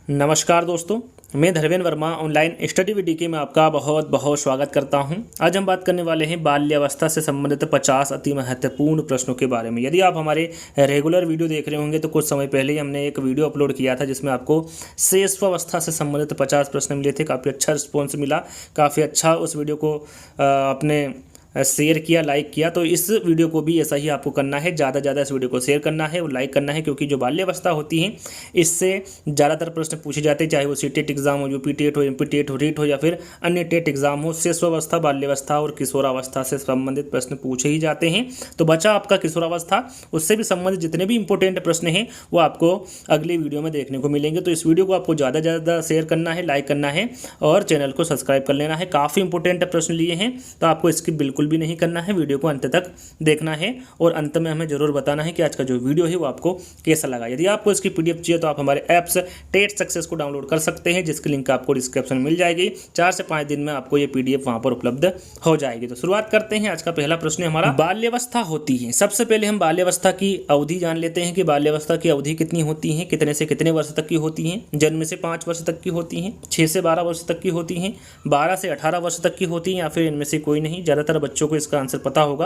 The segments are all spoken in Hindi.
नमस्कार दोस्तों, मैं धर्मेंद्र वर्मा ऑनलाइन स्टडी विडी के में आपका बहुत बहुत स्वागत करता हूं। आज हम बात करने वाले हैं बाल्यावस्था से संबंधित 50 अति महत्वपूर्ण प्रश्नों के बारे में। यदि आप हमारे रेगुलर वीडियो देख रहे होंगे तो कुछ समय पहले ही हमने एक वीडियो अपलोड किया था जिसमें आपको शैशवावस्था से संबंधित 50 प्रश्न मिले थे। काफ़ी अच्छा रिस्पॉन्स मिला, काफ़ी अच्छा उस वीडियो को अपने शेयर किया, लाइक किया। तो इस वीडियो को भी ऐसा ही आपको करना है, ज़्यादा ज़्यादा इस वीडियो को शेयर करना है और लाइक करना है, क्योंकि जो बाल्यावस्था होती है इससे ज़्यादातर प्रश्न पूछे जाते हैं, चाहे वो सीटेट एग्जाम हो, यूपी टेट हो, एमपी टेट हो, रीट हो या फिर अन्य टेट एग्जाम हो। शैशवावस्था, बाल्यावस्था और किशोरावस्था से संबंधित प्रश्न पूछे ही जाते हैं। तो बचा आपका किशोरावस्था, उससे भी संबंधित जितने भी इंपॉर्टेंट प्रश्न हैं वो आपको अगली वीडियो में देखने को मिलेंगे। तो इस वीडियो को आपको ज़्यादा ज़्यादा शेयर करना है, लाइक करना है और चैनल को सब्सक्राइब कर लेना है। काफ़ी इंपॉर्टेंट प्रश्न लिए हैं तो आपको स्किप बिल्कुल भी नहीं करना है, वीडियो को अंत तक देखना है और अंत में हमें जरूर बताना है कि आज का जो वीडियो है वो आपको कैसा लगा। यदि आपको इसकी पीडीएफ चाहिए तो आप हमारे ऐप्स टेट सक्सेस को डाउनलोड कर सकते हैं, जिसकी लिंक आपको डिस्क्रिप्शन में मिल जाएगी। 4 से 5 दिन में आपको ये पीडीएफ वहां पर उपलब्ध हो जाएगी। तो शुरुआत करते हैं। आज का पहला प्रश्न हमारा बाल्यावस्था होती है। सबसे पहले हम बाल्यावस्था की अवधि जान लेते हैं कि बाल्यावस्था की अवधि कितनी होती है, कितने से कितने वर्ष तक की होती है। जन्म से 5 वर्ष तक की होती है, 6 से 12 वर्ष तक की होती है, 12 से 18 वर्ष तक की होती है या फिर इनमें से कोई नहीं। ज़्यादातर बच्चों को इसका आंसर पता होगा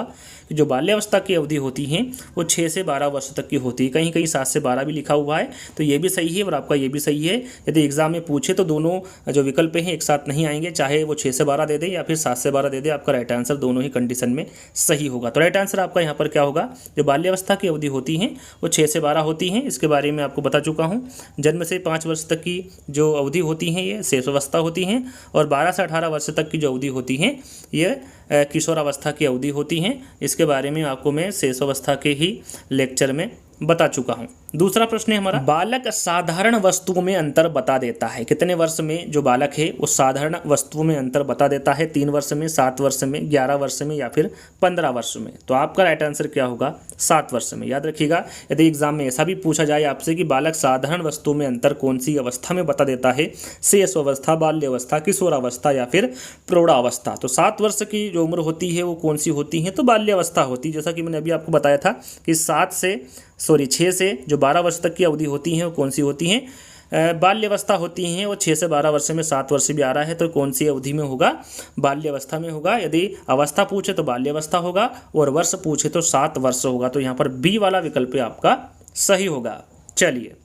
कि जो बाल्यावस्था की अवधि होती है वो 6 से 12 वर्ष तक की होती है। कहीं कहीं 7 से 12 भी लिखा हुआ है, तो ये भी सही है और आपका ये भी सही है। यदि एग्जाम में पूछे तो दोनों जो विकल्प हैं एक साथ नहीं आएंगे, चाहे वो 6 से 12 दे दे या फिर 7 से 12 दे दे, आपका राइट आंसर दोनों ही कंडीशन में सही होगा। तो राइट आंसर आपका यहाँ पर क्या होगा, जो बाल्यावस्था की अवधि होती है वो 6 से 12 होती है। इसके बारे में आपको बता चुका हूँ। जन्म से 5 वर्ष तक की जो अवधि होती है ये शैशवावस्था होती है और 12 से 18 वर्ष तक की जो अवधि होती है ये किशोरावस्था की अवधि होती है। इसके बारे में आपको मैं शैशवावस्था के ही लेक्चर में बता चुका हूं। दूसरा प्रश्न है हमारा, बालक साधारण वस्तुओं में अंतर बता देता है। कितने वर्ष में जो बालक है वो साधारण वस्तुओं में अंतर बता देता है? 3 वर्ष में, 7 वर्ष में, 11 वर्ष में या फिर 15 वर्ष में? तो आपका राइट आंसर क्या होगा, 7 वर्ष में। याद रखिएगा, यदि एग्जाम में ऐसा भी पूछा जाए आपसे कि बालक साधारण वस्तुओं में अंतर कौन सी अवस्था में बता देता है, शैशवावस्था, बाल्यावस्था, किशोरावस्था या फिर प्रौढ़ावस्था, तो 7 वर्ष की जो उम्र होती है वो कौन सी होती है, तो बाल्यावस्था होती है। जैसा कि मैंने अभी आपको बताया था कि 6 से जो 12 वर्ष तक की अवधि होती है वो कौन सी होती हैं, बाल्यावस्था होती हैं। और 6 से 12 वर्ष में 7 वर्ष भी आ रहा है तो कौन सी अवधि में होगा, बाल्यावस्था में होगा। यदि अवस्था पूछे तो बाल्यावस्था होगा और वर्ष पूछे तो 7 वर्ष होगा। तो यहाँ पर बी वाला विकल्प आपका सही होगा। चलिए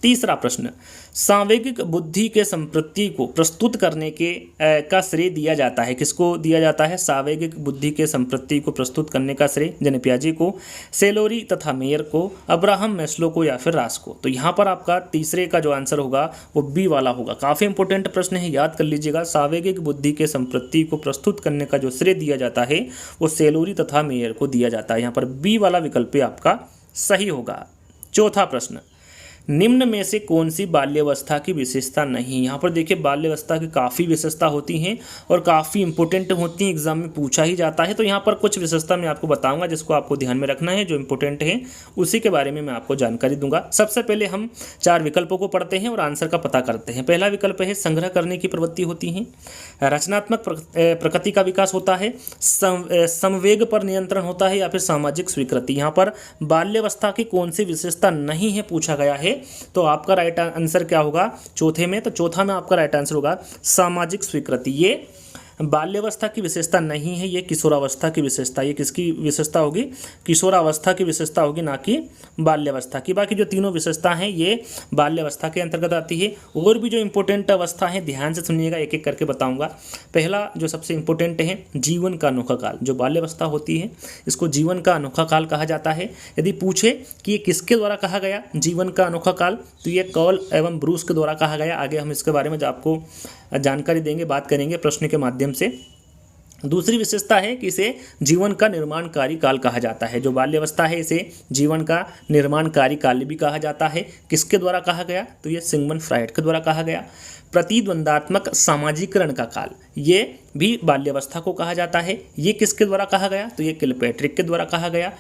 तीसरा प्रश्न, सांवेगिक बुद्धि के संपत्ति को प्रस्तुत करने के का श्रेय दिया जाता है। किसको दिया जाता है? सांवेगिक बुद्धि के संपत्ति को प्रस्तुत करने का श्रेय जेने पियाजे को, सेलोरी तथा मेयर को, अब्राहम मैस्लो को या फिर रास को। तो यहाँ पर आपका तीसरे का जो आंसर होगा वो बी वाला होगा। काफ़ी इंपॉर्टेंट प्रश्न है, याद कर लीजिएगा। सांवेगिक बुद्धि के संपत्ति को प्रस्तुत करने का जो श्रेय दिया जाता है वो सेलोरी तथा मेयर को दिया जाता है। यहाँ पर बी वाला विकल्प आपका सही होगा। चौथा प्रश्न, निम्न में से कौन सी बाल्यावस्था की विशेषता नहीं? यहाँ पर देखिए, बाल्यावस्था की काफ़ी विशेषता होती हैं और काफ़ी इंपॉर्टेंट होती हैं, एग्जाम में पूछा ही जाता है। तो यहाँ पर कुछ विशेषता मैं आपको बताऊंगा जिसको आपको ध्यान में रखना है, जो इंपॉर्टेंट है उसी के बारे में मैं आपको जानकारी दूंगा। सबसे पहले हम 4 विकल्पों को पढ़ते हैं और आंसर का पता करते हैं। पहला विकल्प है संग्रह करने की प्रवृत्ति होती है, रचनात्मक प्रकृति का विकास होता है, संवेग पर नियंत्रण होता है या फिर सामाजिक स्वीकृति। यहाँ पर बाल्यावस्था की कौन सी विशेषता नहीं है पूछा गया है, तो आपका राइट आंसर क्या होगा चौथे में? तो चौथा में आपका राइट आंसर होगा सामाजिक स्वीकृति। ये बाल्यावस्था की विशेषता नहीं है, ये किशोरावस्था की विशेषता। ये किसकी विशेषता होगी? किशोरावस्था की विशेषता होगी, ना कि बाल्यावस्था की। बाकी जो तीनों विशेषता हैं ये बाल्यावस्था के अंतर्गत आती है। और भी जो इंपॉर्टेंट अवस्था है ध्यान से सुनिएगा, एक एक करके बताऊंगा। पहला जो सबसे इंपॉर्टेंट है, जीवन का अनोखा काल। जो बाल्यावस्था होती है इसको जीवन का अनोखा काल कहा जाता है। यदि पूछे कि ये किसके द्वारा कहा गया जीवन का अनोखा काल, तो ये कॉल एवं ब्रूस के द्वारा कहा गया। आगे हम इसके बारे में आपको जानकारी देंगे, बात करेंगे प्रश्न के माध्यम से। दूसरी विशेषता है कि इसे जीवन का निर्माणकारी काल कहा जाता है। जो बाल्यावस्था है इसे जीवन का निर्माणकारी काल भी कहा जाता है। किसके द्वारा कहा गया? तो ये सिगमंड फ्रायड के द्वारा कहा गया। प्रतिद्वंदात्मक सामाजिकरण का काल, ये भी बाल्यावस्था को कहा जाता है। ये किसके द्वारा कहा गया? तो ये किलपैट्रिक के द्वारा कहा गया।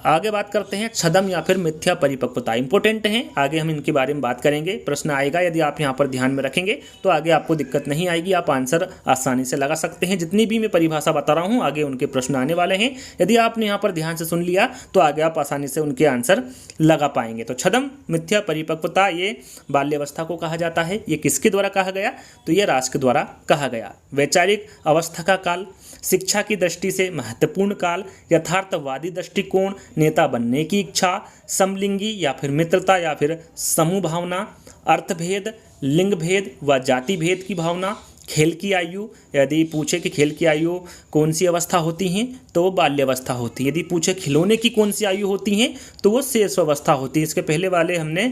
आगे बात करते हैं छद्म या फिर मिथ्या परिपक्वता। इंपॉर्टेंट हैं, आगे हम इनके बारे में बात करेंगे। प्रश्न आएगा, यदि आप यहाँ पर ध्यान में रखेंगे तो आगे आपको दिक्कत नहीं आएगी, आप आंसर आसानी से लगा सकते हैं। जितनी भी मैं परिभाषा बता रहा हूँ आगे उनके प्रश्न आने वाले हैं, यदि आपने यहाँ पर ध्यान से सुन लिया तो आगे आप आसानी से उनके आंसर लगा पाएंगे। तो छद्म मिथ्या परिपक्वता ये बाल्यावस्था को कहा जाता है। ये किसके द्वारा कहा गया? तो ये राष्ट्र के द्वारा कहा गया। वैचारिक अवस्था का काल, शिक्षा की दृष्टि से महत्वपूर्ण काल, यथार्थवादी दृष्टिकोण, नेता बनने की इच्छा, समलिंगी या फिर मित्रता या फिर समूह भावना, अर्थभेद, लिंग भेद व जाति भेद की भावना, खेल की आयु। यदि पूछे कि खेल की आयु कौन सी अवस्था होती है तो वो बाल्यावस्था होती है। यदि पूछे खिलौने की कौन सी आयु होती है तो वो शैशवावस्था होती है। इसके पहले वाले हमने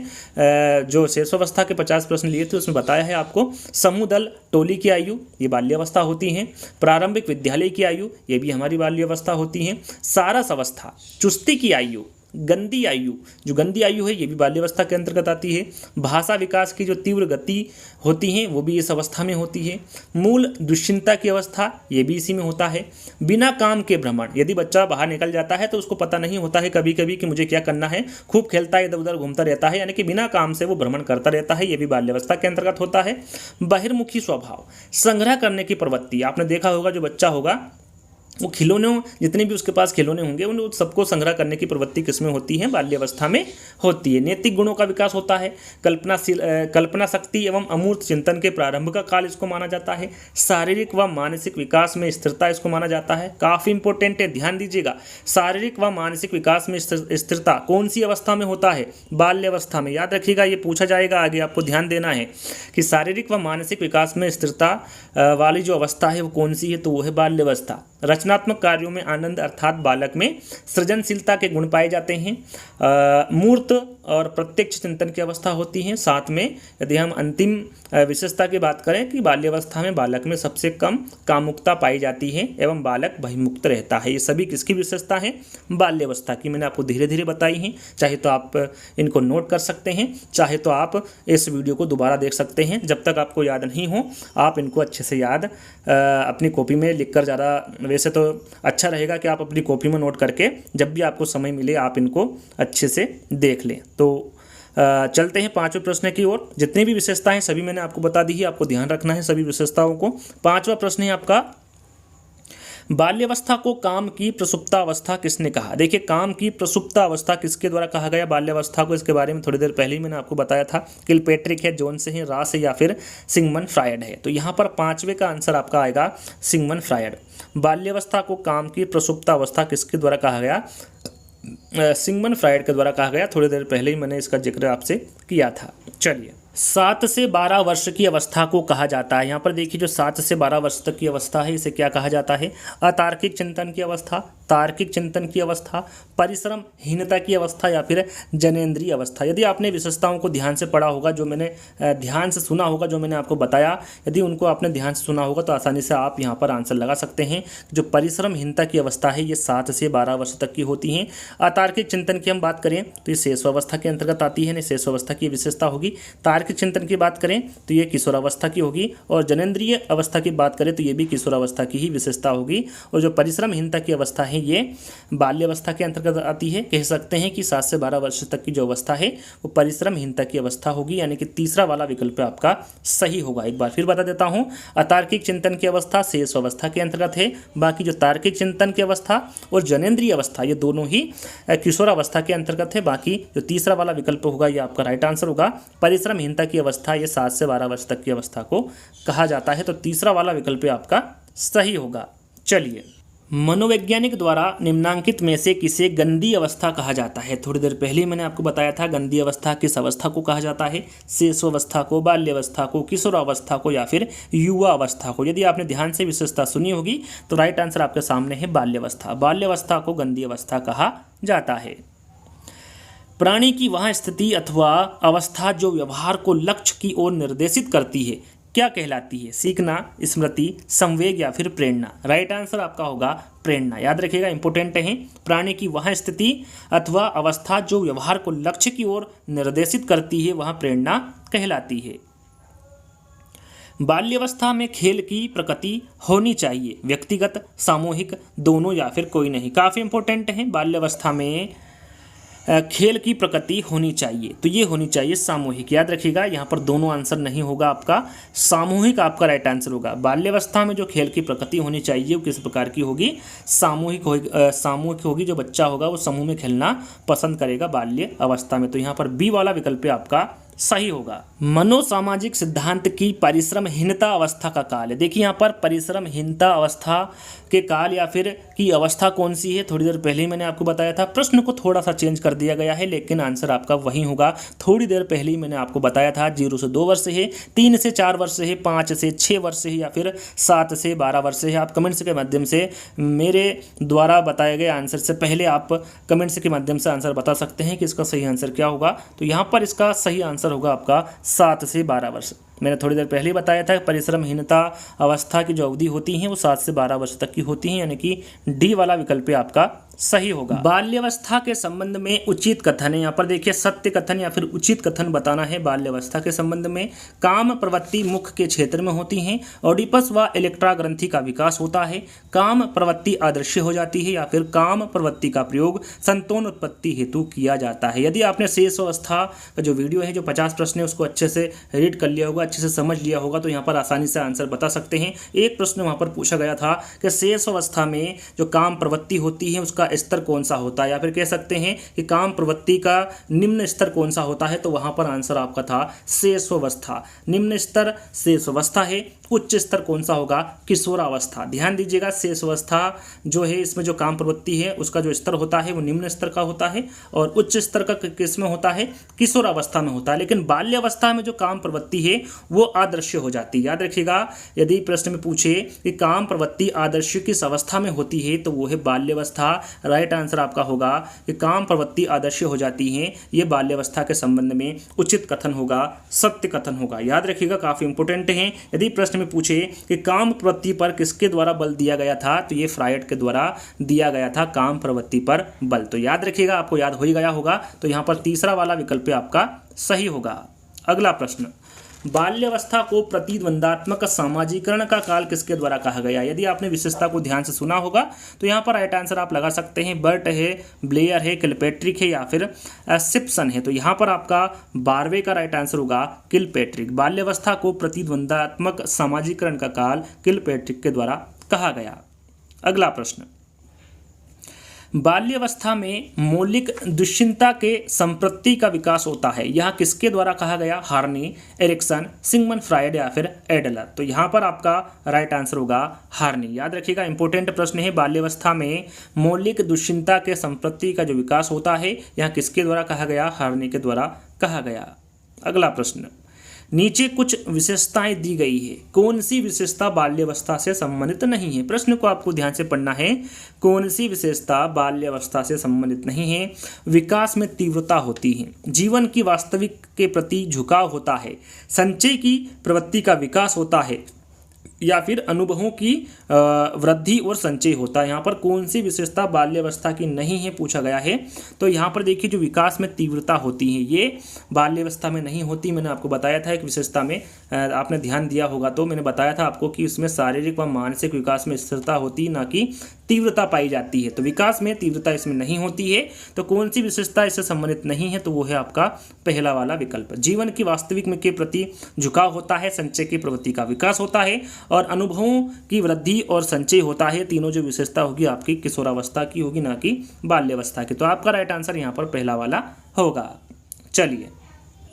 जो शैशवावस्था के 50 प्रश्न लिए थे उसमें बताया है आपको। समूह दल टोली की आयु ये बाल्यावस्था होती है। प्रारंभिक विद्यालय की आयु ये भी हमारी बाल्यावस्था होती है। सारस अवस्था, चुस्ती की आयु, गंदी आयु, जो गंदी आयु है ये भी बाल्यावस्था के अंतर्गत आती है। भाषा विकास की जो तीव्र गति होती है वो भी इस अवस्था में होती है। मूल दुश्चिंता की अवस्था ये भी इसी में होता है। बिना काम के भ्रमण, यदि बच्चा बाहर निकल जाता है तो उसको पता नहीं होता है कभी कभी कि मुझे क्या करना है, खूब खेलता है, इधर उधर घूमता रहता है, यानी कि बिना काम से वो भ्रमण करता रहता है, ये भी बाल्यावस्था के अंतर्गत होता है। बहिर्मुखी स्वभाव, संग्रह करने की प्रवृत्ति, आपने देखा होगा जो बच्चा होगा वो खिलौने, जितने भी उसके पास खिलौने होंगे उन सबको संग्रह करने की प्रवृत्ति किसमें होती है? बाल्यावस्था में होती है। नैतिक गुणों का विकास होता है। कल्पना शक्ति एवं अमूर्त चिंतन के प्रारंभ का काल इसको माना जाता है। शारीरिक व मानसिक विकास में स्थिरता इसको माना जाता है। काफ़ी इंपॉर्टेंट है, ध्यान दीजिएगा। शारीरिक व मानसिक विकास में स्थिरता कौन सी अवस्था में होता है? बाल्यावस्था में। याद रखिएगा, ये पूछा जाएगा आगे, आपको ध्यान देना है कि शारीरिक व मानसिक विकास में स्थिरता वाली जो अवस्था है वो कौन सी है? तो वो है बाल्यावस्था। रचनात्मक कार्यों में आनंद अर्थात बालक में सृजनशीलता के गुण पाए जाते हैं। मूर्त और प्रत्यक्ष चिंतन की अवस्था होती है। साथ में यदि हम अंतिम विशेषता की बात करें कि बाल्यावस्था में बालक में सबसे कम कामुकता पाई जाती है एवं बालक बहिर्मुक्त रहता है। ये सभी किसकी विशेषता है? बाल्यावस्था की। मैंने आपको धीरे धीरे बताई हैं, चाहे तो आप इनको नोट कर सकते हैं, चाहे तो आप इस वीडियो को दोबारा देख सकते हैं। जब तक आपको याद नहीं हो आप इनको अच्छे से याद अपनी कॉपी में लिख कर, ज़्यादा वैसे तो अच्छा रहेगा कि आप अपनी कॉपी में नोट करके जब भी आपको समय मिले आप इनको अच्छे से देख लें। तो चलते हैं पांचवें प्रश्न की ओर। जितनी भी विशेषताएं सभी मैंने आपको बता दी है, आपको ध्यान रखना है सभी विशेषताओं को। पांचवा प्रश्न है आपका, बाल्यावस्था को काम की प्रसुप्तावस्था किसने कहा? देखिए, काम की प्रसुप्तावस्था किसके द्वारा कहा गया बाल्यावस्था को? इसके बारे में थोड़ी देर पहले ही मैंने आपको बताया था। किलपैट्रिक है, जोन्स है, रास है या फिर सिगमंड फ्रायड है। तो यहाँ पर पांचवे का आंसर आपका आएगा सिगमंड फ्रायड। बाल्यावस्था को काम की प्रसुप्तावस्था किसके द्वारा कहा गया? सिगमंड फ्रायड के द्वारा कहा गया। थोड़ी देर पहले ही मैंने इसका जिक्र आपसे किया था। चलिए, 7 से 12 वर्ष की अवस्था को कहा जाता है। यहाँ पर देखिए, जो 7 से 12 वर्ष तक की अवस्था है इसे क्या कहा जाता है? अतार्किक चिंतन की अवस्था, तार्किक चिंतन की अवस्था, परिश्रमहीनता की अवस्था या फिर जनेंद्रीय अवस्था। यदि आपने विशेषताओं को ध्यान से पढ़ा होगा, जो मैंने ध्यान से सुना होगा, जो मैंने आपको बताया, यदि उनको आपने ध्यान से सुना होगा तो आसानी से आप यहाँ पर आंसर लगा सकते हैं। जो परिश्रमहीनता की अवस्था है ये 7 से 12 वर्ष तक की होती हैं। अतार्किक चिंतन की हम बात करें तो ये शैशवावस्था के अंतर्गत आती है, शैशवावस्था की विशेषता होगी। तार्किक चिंतन की बात करें तो ये किशोरावस्था की होगी, और जनेंद्रीय अवस्था की बात करें तो ये भी किशोरावस्था की ही विशेषता होगी। और जो परिश्रमहीनता की अवस्था है ये बाल्यावस्था के अंतर्गत आती है। कह सकते हैं कि 7 से 12 वर्ष तक की जो अवस्था है वो परिश्रमहीनता की अवस्था होगी, यानी कि तीसरा वाला विकल्प आपका सही होगा। एक बार फिर बता देता हूं, अतार्किक चिंतन की अवस्था शैशवावस्था के अंतर्गत है। बाकी जो तार्किक चिंतन की अवस्था और जनेंद्रीय अवस्था ये दोनों ही किशोरावस्था के अंतर्गत है। बाकी जो तीसरा वाला विकल्प होगा ये आपका राइट आंसर होगा। परिश्रमहीनता की अवस्था ये 7 से 12 वर्ष तक की अवस्था को कहा जाता है। तो तीसरा वाला विकल्प आपका सही होगा। चलिए, मनोवैज्ञानिक द्वारा निम्नांकित में से किसे गंदी अवस्था कहा जाता है? थोड़ी देर पहले मैंने आपको बताया था गंदी अवस्था किस अवस्था को कहा जाता है? शैशवावस्था को, बाल्यावस्था को, किशोरावस्था को या फिर युवा अवस्था को। यदि आपने ध्यान से विशेषता सुनी होगी तो राइट आंसर आपके सामने है बाल्यावस्था। बाल्यावस्था को गंदी अवस्था कहा जाता है। प्राणी की वह स्थिति अथवा अवस्था जो व्यवहार को लक्ष्य की ओर निर्देशित करती है क्या कहलाती है? सीखना, स्मृति, संवेग या फिर प्रेरणा? राइट आंसर आपका होगा प्रेरणा। याद रखिएगा, इंपॉर्टेंट है। प्राणी की वह स्थिति अथवा अवस्था जो व्यवहार को लक्ष्य की ओर निर्देशित करती है वह प्रेरणा कहलाती है। बाल्यावस्था में खेल की प्रकृति होनी चाहिए, व्यक्तिगत, सामूहिक, दोनों या फिर कोई नहीं। काफ़ी इंपॉर्टेंट है, बाल्यावस्था में खेल की प्रकृति होनी चाहिए, तो ये होनी चाहिए सामूहिक। याद रखिएगा, यहाँ पर दोनों आंसर नहीं होगा आपका, सामूहिक आपका राइट आंसर होगा। बाल्यावस्था में जो खेल की प्रकृति होनी चाहिए वो किस प्रकार की होगी? सामूहिक होगी। सामूहिक होगी, जो बच्चा होगा वो समूह में खेलना पसंद करेगा बाल्य अवस्था में। तो यहाँ पर बी वाला विकल्प आपका सही होगा। मनोसामाजिक सिद्धांत की परिश्रमहीनता अवस्था का काल है। देखिए यहाँ पर परिश्रमहीनता अवस्था के काल या फिर की अवस्था कौन सी है, थोड़ी देर पहले ही मैंने आपको बताया था। प्रश्न को थोड़ा सा चेंज कर दिया गया है, लेकिन आंसर आपका वही होगा। थोड़ी देर पहले ही मैंने आपको बताया था 0 से 2 वर्ष है, 3 से 4 वर्ष है, 5 से 6 वर्ष है या फिर 7 से 12 वर्ष है। आप कमेंट्स के माध्यम से मेरे द्वारा बताए गए आंसर से पहले आप कमेंट्स के माध्यम से आंसर बता सकते हैं कि इसका सही आंसर क्या होगा। तो यहाँ पर इसका सही आंसर होगा आपका 7 से 12 वर्ष। मैंने थोड़ी देर पहले ही बताया था परिश्रमहीनता अवस्था की जो अवधि होती है वो 7 से 12 वर्ष तक की होती है, यानी कि डी वाला विकल्प आपका सही होगा। बाल्यावस्था के संबंध में उचित कथन है। यहाँ पर देखिए सत्य कथन या फिर उचित कथन बताना है। बाल्यावस्था के संबंध में काम प्रवृत्ति मुख के क्षेत्र में होती हैं, ओडिपस व इलेक्ट्रा ग्रंथि का विकास होता है, काम प्रवृत्ति अदृश्य हो जाती है या फिर काम प्रवृत्ति का प्रयोग संतान उत्पत्ति हेतु किया जाता है। यदि आपने शेष अवस्था का जो वीडियो है, जो 50 प्रश्न है, उसको अच्छे से रीड कर लिया होगा, अच्छे से समझ लिया होगा, तो यहाँ पर आसानी से आंसर बता सकते हैं। एक प्रश्न वहाँ पर पूछा गया था कि शेष अवस्था में जो काम प्रवृत्ति होती है उसका स्तर कौन सा होता है, या फिर कह सकते हैं कि काम प्रवृत्ति का निम्न स्तर कौन सा होता है, तो वहां पर आंसर आपका था शेषावस्था। निम्न स्तर शेषावस्था है, उच्च स्तर कौन सा होगा? किशोरावस्था। ध्यान दीजिएगा, शेषावस्था जो है इसमें जो काम प्रवृत्ति है उसका जो स्तर होता है वो निम्न स्तर का होता है, और उच्च स्तर का किस में होता है? किशोरावस्था में होता है। लेकिन बाल्यावस्था में जो काम प्रवृत्ति है वो अदृश्य हो जाती है। याद रखिएगा, यदि प्रश्न में पूछे कि काम प्रवृत्ति आदर्श किस अवस्था में होती है तो वो है बाल्यावस्था। राइट आंसर आपका होगा कि काम प्रवृत्ति आदर्श हो जाती है, ये बाल्यावस्था के संबंध में उचित कथन होगा, सत्य कथन होगा। याद रखिएगा, काफी इंपोर्टेंट है। यदि प्रश्न में पूछे कि काम प्रवृत्ति पर किसके द्वारा बल दिया गया था, तो ये फ्रायड के द्वारा दिया गया था काम प्रवृत्ति पर बल। तो याद रखिएगा, आपको याद हो ही गया होगा। तो यहाँ पर तीसरा वाला विकल्प आपका सही होगा। अगला प्रश्न, बाल्यावस्था को प्रतिद्वंदात्मक सामाजिकरण का काल किसके द्वारा कहा गया? यदि आपने विशेषता को ध्यान से सुना होगा तो यहाँ पर राइट आंसर आप लगा सकते हैं। बर्ट है, ब्लेयर है, किलपैट्रिक है या फिर सिप्सन है। तो यहाँ पर आपका 12वें का राइट आंसर होगा किलपैट्रिक। बाल्यावस्था को प्रतिद्वंदात्मक सामाजिकरण का काल किलपैट्रिक के द्वारा कहा गया। अगला प्रश्न, बाल्यावस्था में मौलिक दुश्चिंता के संप्रति का विकास होता है, यह किसके द्वारा कहा गया? हार्नी, एरिक्सन, सिगमंड फ्रायड या फिर एडलर। तो यहाँ पर आपका राइट आंसर होगा हार्नी। याद रखिएगा, इंपॉर्टेंट प्रश्न है। बाल्यावस्था में मौलिक दुश्चिंता के संप्रति का जो विकास होता है यह किसके द्वारा कहा गया? हार्नी के द्वारा कहा गया। अगला प्रश्न, नीचे कुछ विशेषताएं दी गई है, कौन सी विशेषता बाल्यावस्था से संबंधित नहीं है? प्रश्न को आपको ध्यान से पढ़ना है। कौन सी विशेषता बाल्यावस्था से संबंधित नहीं है? विकास में तीव्रता होती है, जीवन की वास्तविक के प्रति झुकाव होता है, संचय की प्रवृत्ति का विकास होता है या फिर अनुभवों की वृद्धि और संचय होता है। यहाँ पर कौन सी विशेषता बाल्यावस्था की नहीं है पूछा गया है। तो यहाँ पर देखिए, जो विकास में तीव्रता होती है ये बाल्यावस्था में नहीं होती। मैंने आपको बताया था एक विशेषता में, आपने ध्यान दिया होगा तो मैंने बताया था आपको कि इसमें शारीरिक व मानसिक विकास में स्थिरता होती है, ना कि तीव्रता पाई जाती है। तो विकास में तीव्रता इसमें नहीं होती है। तो कौन सी विशेषता इससे संबंधित नहीं है? तो वो है आपका पहला वाला विकल्प। जीवन की वास्तविक में के प्रति झुकाव होता है, संचय की प्रवृत्ति का विकास होता है और अनुभवों की वृद्धि और संचय होता है। तीनों जो विशेषता होगी आपकी किशोरावस्था की होगी, ना कि बाल्यावस्था की। तो आपका राइट आंसर यहाँ पर पहला वाला होगा। चलिए,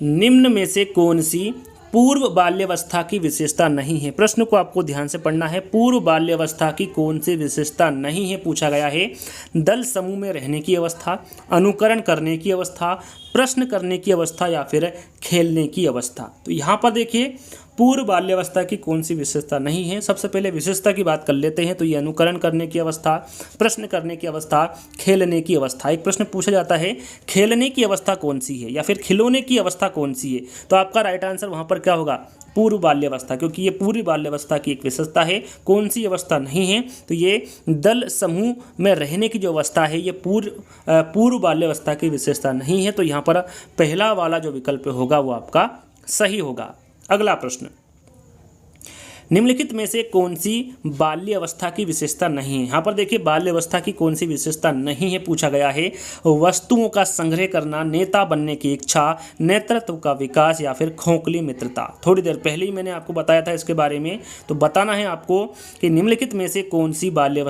निम्न में से कौन सी पूर्व बाल्यावस्था की विशेषता नहीं है? प्रश्न को आपको ध्यान से पढ़ना है। पूर्व बाल्यावस्था की कौन सी विशेषता नहीं है पूछा गया है। दल समूह में रहने की अवस्था, अनुकरण करने की अवस्था, प्रश्न करने की अवस्था या फिर खेलने की अवस्था। तो यहाँ पर देखिए, पूर्व बाल्यावस्था की कौन सी विशेषता नहीं है। सबसे पहले विशेषता की बात कर लेते हैं। तो ये अनुकरण करने की अवस्था, प्रश्न करने की अवस्था, खेलने की अवस्था। एक प्रश्न पूछा जाता है खेलने की अवस्था कौन सी है या फिर खिलौने की अवस्था कौन सी है, तो आपका राइट आंसर वहाँ पर क्या होगा? पूर्व बाल्यावस्था, क्योंकि ये पूर्व बाल्यावस्था की एक विशेषता है। कौन सी अवस्था नहीं है? तो ये दल समूह में रहने की जो अवस्था है ये पूर्व बाल्यावस्था की विशेषता नहीं है। तो यहाँ पर पहला वाला जो विकल्प होगा वो आपका सही होगा। अगला प्रश्न, निम्नलिखित में से कौन सी बाल्य अवस्था की विशेषता नहीं है। यहाँ पर देखिए बाल्य अवस्था की कौन सी विशेषता नहीं है पूछा गया है। वस्तुओं का संग्रह करना, नेता बनने की इच्छा, नेतृत्व का विकास या फिर खोखली मित्रता। थोड़ी देर पहले ही मैंने आपको बताया था इसके बारे में, तो बताना है आपको कि निम्नलिखित में से कौन सी बाल्य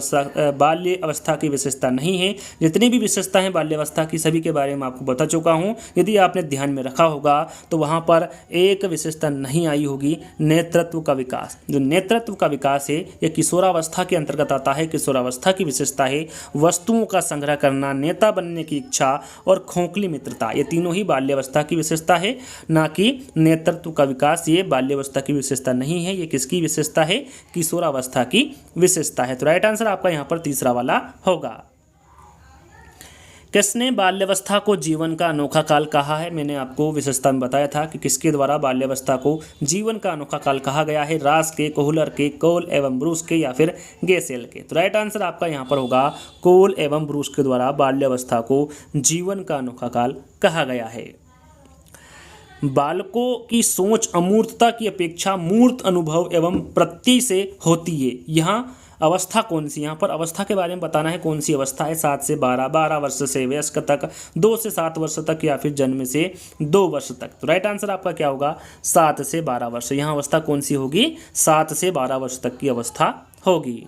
अवस्था की विशेषता नहीं है। जितनी भी विशेषता है बाल्य अवस्था की सभी के बारे में आपको बता चुका हूँ। यदि आपने ध्यान में रखा होगा तो वहाँ पर एक विशेषता नहीं आई होगी, नेतृत्व का विकास। जो नेतृत्व का विकास है यह किशोरावस्था के अंतर्गत आता है। किशोरावस्था की विशेषता है वस्तुओं का संग्रह करना, नेता बनने की इच्छा और खोखली मित्रता। ये तीनों ही बाल्यावस्था की विशेषता है, ना कि नेतृत्व का विकास। ये बाल्यावस्था की विशेषता नहीं है, ये किसकी विशेषता है? किशोरावस्था की विशेषता है। तो राइट आंसर आपका यहाँ पर तीसरा वाला होगा। किसने बाल्यावस्था को जीवन का अनोखा काल कहा है? मैंने आपको विशेषता में बताया था कि किसके द्वारा बाल्यावस्था को जीवन का अनोखा काल कहा गया है। रास के, कोहलर के, कोल एवं ब्रूस के या फिर गेसेल के। तो राइट आंसर आपका यहाँ पर होगा कोल एवं ब्रूस के द्वारा बाल्यावस्था को जीवन का अनोखा काल कहा गया है। बालकों की सोच अमूर्तता की अपेक्षा मूर्त अनुभव एवं प्रत्यय से होती है। यहाँ अवस्था कौन सी? यहाँ पर अवस्था के बारे में बताना है। कौन सी अवस्था है? 7 से 12, 12 वर्ष से वयस्क तक, 2 से 7 वर्ष तक या फिर जन्म से 2 वर्ष तक। तो राइट आंसर आपका क्या होगा? 7 से 12 वर्ष। यहाँ अवस्था कौन सी होगी? 7 से 12 वर्ष तक की अवस्था होगी।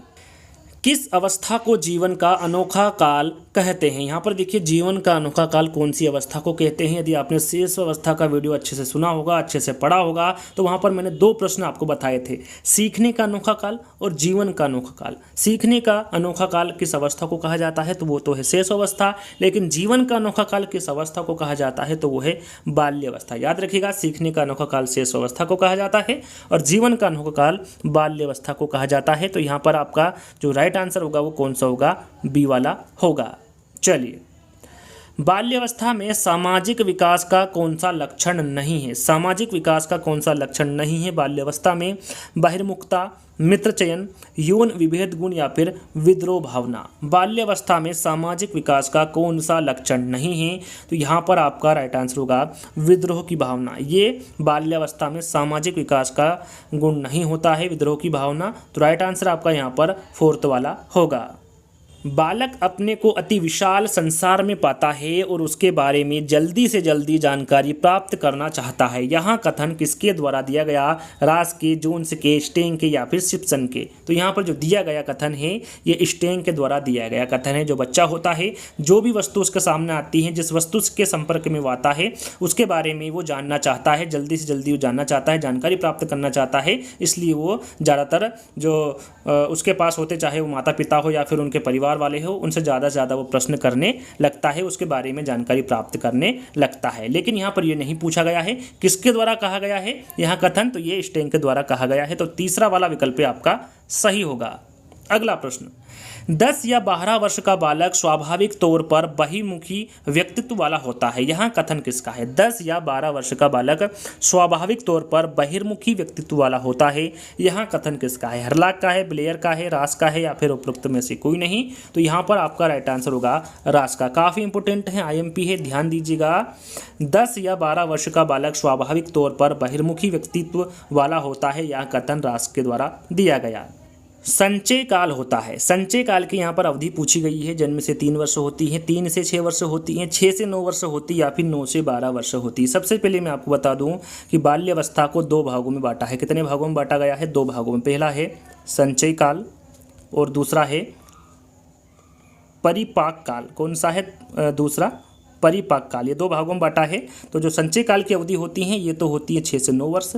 किस अवस्था को जीवन का अनोखा काल कहते हैं? यहाँ पर देखिए जीवन का अनोखा काल कौन सी अवस्था को कहते हैं। यदि आपने शेष अवस्था का वीडियो अच्छे से सुना होगा, अच्छे से पढ़ा होगा, तो वहाँ पर मैंने 2 प्रश्न आपको बताए थे, सीखने का अनोखा काल और जीवन का अनोखा काल। सीखने का अनोखा काल किस अवस्था को कहा जाता है? तो वो तो है शेष अवस्था। लेकिन जीवन का अनोखा काल किस अवस्था को कहा जाता है? तो वो है बाल्य अवस्था। याद रखिएगा, सीखने का अनोखा काल शेष अवस्था को कहा जाता है और जीवन का अनोखा काल बाल्य अवस्था को कहा जाता है। तो यहाँ पर आपका जो राइट आंसर होगा वो कौन सा होगा? बी वाला होगा। चलिए, बाल्यावस्था में सामाजिक विकास का कौन सा लक्षण नहीं है? सामाजिक विकास का कौन सा लक्षण नहीं है बाल्यावस्था में? बहिर्मुखता, मित्र चयन, यौन विभेद गुण या फिर विद्रोह भावना। बाल्यावस्था में सामाजिक विकास का कौन सा लक्षण नहीं है? तो यहाँ पर आपका राइट आंसर होगा विद्रोह की भावना। ये बाल्यावस्था में सामाजिक विकास का गुण नहीं होता है, विद्रोह की भावना। तो राइट आंसर आपका यहाँ पर 4th वाला होगा। बालक अपने को अति विशाल संसार में पाता है और उसके बारे में जल्दी से जल्दी जानकारी प्राप्त करना चाहता है। यहाँ कथन किसके द्वारा दिया गया? रास के, जोन्स के, स्टेंग के या फिर सिप्सन के। तो यहाँ पर जो दिया गया कथन है ये स्टेंग के द्वारा दिया गया कथन है। जो बच्चा होता है, जो भी वस्तु उसके सामने आती है, जिस वस्तु के संपर्क में वो आता है उसके बारे में वो जानना चाहता है, जल्दी से जल्दी वो जानना चाहता है, जानकारी प्राप्त करना चाहता है। इसलिए वो ज़्यादातर जो उसके पास होते, चाहे वो माता पिता हो या फिर उनके परिवार वाले हो, उनसे ज़्यादा से ज़्यादा वो प्रश्न करने लगता है, उसके बारे में जानकारी प्राप्त करने लगता है। लेकिन यहाँ पर ये नहीं पूछा गया है किसके द्वारा कहा गया है यहाँ कथन, तो ये स्टेंग के द्वारा कहा गया है। तो तीसरा वाला विकल्प आपका सही होगा। अगला प्रश्न, 10 या 12 वर्ष का बालक स्वाभाविक तौर पर बहिर्मुखी व्यक्तित्व वाला होता है। यहाँ कथन किसका है? 10 या 12 वर्ष का बालक स्वाभाविक तौर पर बहिर्मुखी व्यक्तित्व वाला होता है। यहाँ कथन किसका है? हर्लॉक का है, ब्लेयर का है, रास का है या फिर उपरोक्त में से कोई नहीं। तो यहाँ पर आपका राइट आंसर होगा रास का। काफ़ी इंपॉर्टेंट है, IMP है, ध्यान दीजिएगा। 10 या 12 वर्ष का बालक स्वाभाविक तौर पर बहिर्मुखी व्यक्तित्व वाला होता है। यह कथन रास के द्वारा दिया गया। संचय काल होता है। संचय काल की यहाँ पर अवधि पूछी गई है। जन्म से 3 वर्ष होती है, 3 से 6 वर्ष होती हैं, 6 से 9 वर्ष होती है या फिर 9 से 12 वर्ष होती है। सबसे पहले मैं आपको बता दूं कि बाल्यावस्था को 2 भागों में बांटा है। कितने भागों में बांटा गया है? 2 भागों में। पहला है संचय काल और दूसरा है परिपाक काल। कौन सा है दूसरा? परिपाक काल। ये 2 भागों में बांटा है। तो जो संचय काल की अवधि होती है ये तो होती है 6 से 9 वर्ष,